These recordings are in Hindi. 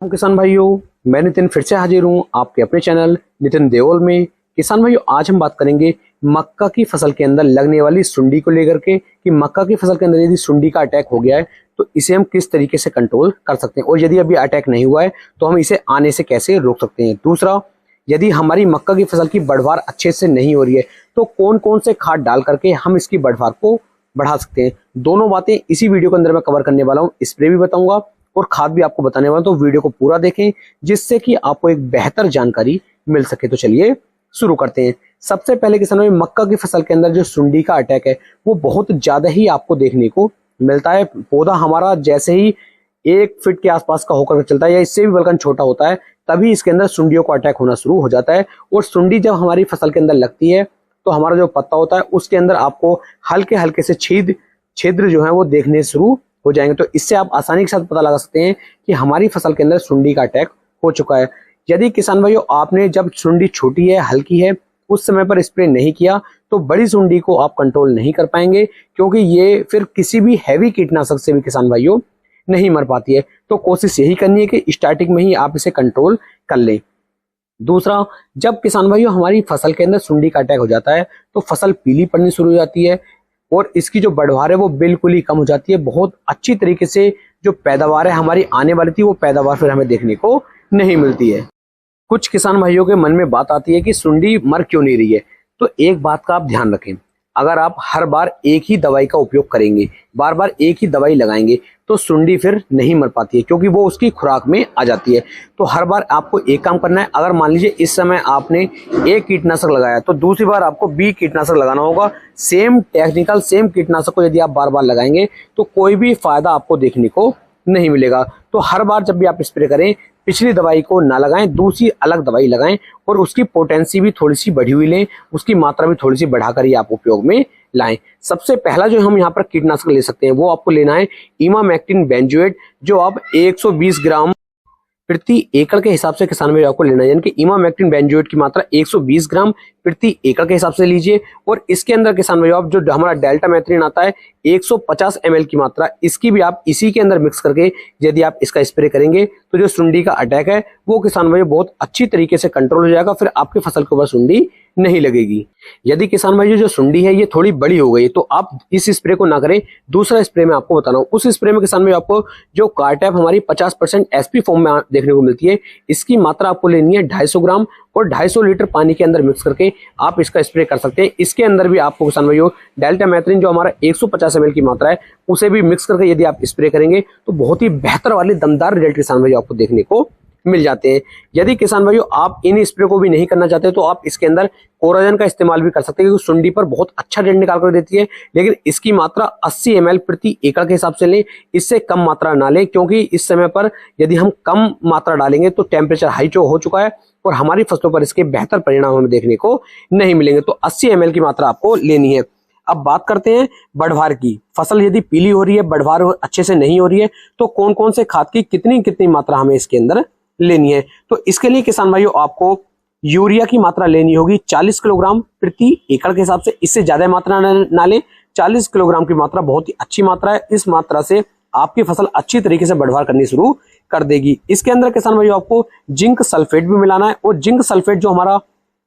किसान भाइयों, मैं नितिन फिर से हाजिर हूँ आपके अपने चैनल नितिन देओल में। किसान भाइयों, आज हम बात करेंगे मक्का की फसल के अंदर लगने वाली सुंडी को लेकर के कि मक्का की फसल के अंदर यदि सुंडी का अटैक हो गया है तो इसे हम किस तरीके से कंट्रोल कर सकते हैं, और यदि अभी अटैक नहीं हुआ है तो हम इसे आने से कैसे रोक सकते हैं। दूसरा, यदि हमारी मक्का की फसल की बढ़वार अच्छे से नहीं हो रही है तो कौन कौन से खाद डाल करके हम इसकी बढ़वार को बढ़ा सकते हैं। दोनों बातें इसी वीडियो के अंदर मैं कवर करने वाला हूँ। स्प्रे भी बताऊंगा और खाद भी आपको बताने वाला, तो वीडियो को पूरा देखें जिससे कि आपको एक बेहतर जानकारी मिल सके। तो चलिए शुरू करते हैं। सबसे पहले किसानों में मक्का की फसल के अंदर जो सुंडी का अटैक है वो बहुत ज्यादा ही आपको देखने को मिलता है। पौधा हमारा जैसे ही 1 फीट के आसपास का होकर चलता है या इससे भी बल्कि छोटा होता है तभी इसके अंदर सुंडियों का अटैक होना शुरू हो जाता है। और सुंडी जब हमारी फसल के अंदर लगती है तो हमारा जो पत्ता होता है उसके अंदर आपको हल्के हल्के से छिद्र जो है वो देखने शुरू हो जाएंगे। तो इससे आप आसानी के साथ पता लगा सकते हैं कि हमारी फसल के अंदर सुंडी का अटैक हो चुका है। यदि किसान भाइयों आपने जब सुंडी छोटी है, हल्की है, उस समय पर स्प्रे नहीं किया तो बड़ी सुंडी को आप कंट्रोल नहीं कर पाएंगे, क्योंकि ये फिर किसी भी हैवी कीटनाशक से भी किसान भाइयों नहीं मर पाती है। तो कोशिश यही करनी है कि स्टार्टिंग में ही आप इसे कंट्रोल कर लें। दूसरा, जब किसान भाइयों हमारी फसल के अंदर सुंडी का अटैक हो जाता है तो फसल पीली पड़नी शुरू हो जाती है और इसकी जो बढ़वार है वो बिल्कुल ही कम हो जाती है। बहुत अच्छी तरीके से जो पैदावार है हमारी आने वाली थी वो पैदावार फिर हमें देखने को नहीं मिलती है। कुछ किसान भाइयों के मन में बात आती है कि सुंडी मर क्यों नहीं रही है। तो एक बात का आप ध्यान रखें, अगर आप हर बार एक ही दवाई का उपयोग करेंगे, बार बार एक ही दवाई लगाएंगे तो सुंडी फिर नहीं मर पाती है, क्योंकि वो उसकी खुराक में आ जाती है। तो हर बार आपको एक काम करना है। अगर मान लीजिए इस समय आपने एक कीटनाशक लगाया तो दूसरी बार आपको बी कीटनाशक लगाना होगा। सेम टेक्निकल सेम कीटनाशक को यदि आप बार बार लगाएंगे तो कोई भी फायदा आपको देखने को नहीं मिलेगा। तो हर बार जब भी आप स्प्रे करें पिछली दवाई को ना लगाएं, दूसरी अलग दवाई लगाएं और उसकी पोटेंसी भी थोड़ी सी बढ़ी हुई लें, उसकी मात्रा भी थोड़ी सी बढ़ाकर ही आप उपयोग में लाएं। सबसे पहला जो हम यहाँ पर कीटनाशक ले सकते हैं वो आपको लेना है इमामेक्टिन बेंजोएट, जो आप 120 ग्राम प्रति एकड़ के हिसाब से किसान भाई आपको लेना है। यानी कि इमामेक्टिन बेंजोएट की मात्रा 120 ग्राम प्रति एकड़ के हिसाब से लीजिए। और इसके अंदर किसान भाई आप जो हमारा डेल्टा मैथ्रिन आता है 150 ml की मात्रा, इसकी भी आप इसी के अंदर मिक्स करके यदि आप इसका स्प्रे करेंगे तो जो सुंडी का अटैक है वो किसान भाई बहुत अच्छी तरीके से कंट्रोल हो जाएगा। फिर आपकी फसल के ऊपर सुंडी नहीं लगेगी। यदि किसान भाई जो सुंडी है ये थोड़ी बड़ी हो गई तो आप इस स्प्रे को ना करें, दूसरा स्प्रे में आपको बताना हूं। उस स्प्रे में किसान भाई आपको जो कार्टैप हमारी 50% एसपी फॉर्म में देखने को मिलती है, इसकी मात्रा आपको लेनी है 250 ग्राम और 250 लीटर पानी के अंदर मिक्स करके आप इसका स्प्रे कर सकते हैं। इसके अंदर भी आपको किसान भाइयों डेल्टा मैथ्रिन जो हमारा 150 ml की मात्रा है उसे भी मिक्स करके यदि आप स्प्रे करेंगे तो बहुत ही बेहतर वाले दमदार रिजल्ट किसान भाइयों आपको देखने को मिल जाते हैं। यदि किसान भाइयों आप इन स्प्रे को भी नहीं करना चाहते तो आप इसके अंदर कोराजन का इस्तेमाल भी कर सकते हैं, क्योंकि सुंडी पर बहुत अच्छा रिजल्ट निकाल कर देती है। लेकिन इसकी मात्रा 80 ml प्रति एकड़ के हिसाब से लें, इससे कम मात्रा ना लें, क्योंकि इस समय पर यदि हम कम मात्रा डालेंगे तो टेम्परेचर हाई हो चुका है और हमारी फसलों पर इसके बेहतर परिणाम हमें देखने को नहीं मिलेंगे। तो 80 ml की मात्रा आपको लेनी है। अब बात करते हैं बढ़वार की। फसल यदि पीली हो रही है, बढ़वार अच्छे से नहीं हो रही है तो कौन कौन से खाद की कितनी कितनी मात्रा हमें इसके अंदर लेनी है। तो इसके लिए किसान भाइयों आपको यूरिया की मात्रा लेनी होगी 40 किलोग्राम प्रति एकड़ के हिसाब से। इससे ज्यादा मात्रा ना लें, 40 किलोग्राम की मात्रा बहुत ही अच्छी मात्रा है। इस मात्रा से आपकी फसल अच्छी तरीके से बढ़वार करनी शुरू कर देगी। इसके अंदर किसान भाइयों आपको जिंक सल्फेट भी मिलाना है, और जिंक सल्फेट जो हमारा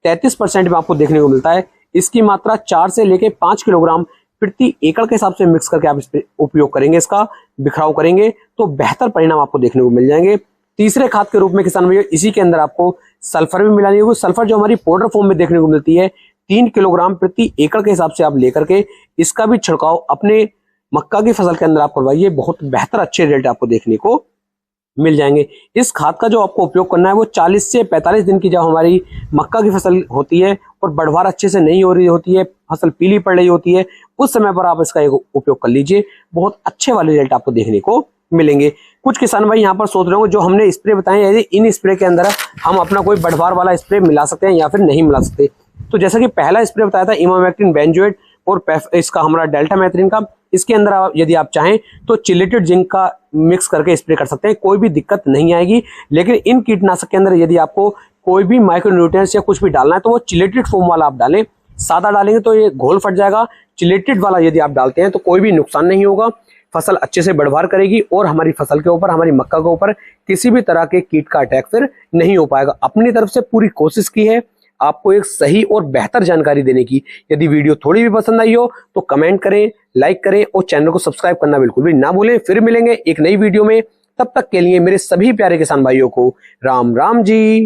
33% में आपको देखने को मिलता है, इसकी मात्रा 4 से लेके 5 किलोग्राम प्रति एकड़ के हिसाब से मिक्स करके आप इस पे उपयोग करेंगे, इसका बिखराव करेंगे तो बेहतर परिणाम आपको देखने को मिल जाएंगे। तीसरे खाद के रूप में किसान भाइयों इसी के अंदर आपको सल्फर भी मिलानी होगी। सल्फर जो हमारी पाउडर फॉर्म में देखने को मिलती है 3 किलोग्राम प्रति एकड़ के हिसाब से आप लेकर के इसका भी छिड़काव अपने मक्का की फसल के अंदर आप करवाइए। बहुत बेहतर अच्छे रिजल्ट आपको देखने को मिल जाएंगे। इस खाद का जो आपको उपयोग करना है वो 40 से 45 दिन की जब हमारी मक्का की फसल होती है और बढ़वार अच्छे से नहीं हो रही होती है, फसल पीली पड़ रही होती है, उस समय पर आप इसका उपयोग कर लीजिए। बहुत अच्छे वाले रिजल्ट आपको देखने को मिलेंगे। कुछ किसान भाई यहाँ पर सोच रहे होंगे जो हमने स्प्रे बताए यदि इन स्प्रे के अंदर हम अपना कोई बढ़वार वाला स्प्रे मिला सकते हैं या फिर नहीं मिला सकते। तो जैसा कि पहला स्प्रे बताया था इमामेक्टिन बेंजोएट और इसका हमारा डेल्टा मैथ्रिन का, इसके अंदर यदि आप चाहें तो चिलेटेड जिंक का मिक्स करके स्प्रे कर सकते हैं, कोई भी दिक्कत नहीं आएगी। लेकिन इन कीटनाशक के अंदर यदि आपको कोई भी माइक्रोन्यूट्रिएंट्स या कुछ भी डालना है तो वो चिलेटेड फॉर्म वाला आप डालें। सादा डालेंगे तो ये घोल फट जाएगा। चिलेटेड वाला यदि आप डालते हैं तो कोई भी नुकसान नहीं होगा। फसल अच्छे से बढ़वार करेगी और हमारी फसल के ऊपर, हमारी मक्का के ऊपर किसी भी तरह के कीट का अटैक फिर नहीं हो पाएगा। अपनी तरफ से पूरी कोशिश की है आपको एक सही और बेहतर जानकारी देने की। यदि वीडियो थोड़ी भी पसंद आई हो तो कमेंट करें, लाइक करें और चैनल को सब्सक्राइब करना बिल्कुल भी ना भूलें। फिर मिलेंगे एक नई वीडियो में, तब तक के लिए मेरे सभी प्यारे किसान भाइयों को राम राम जी।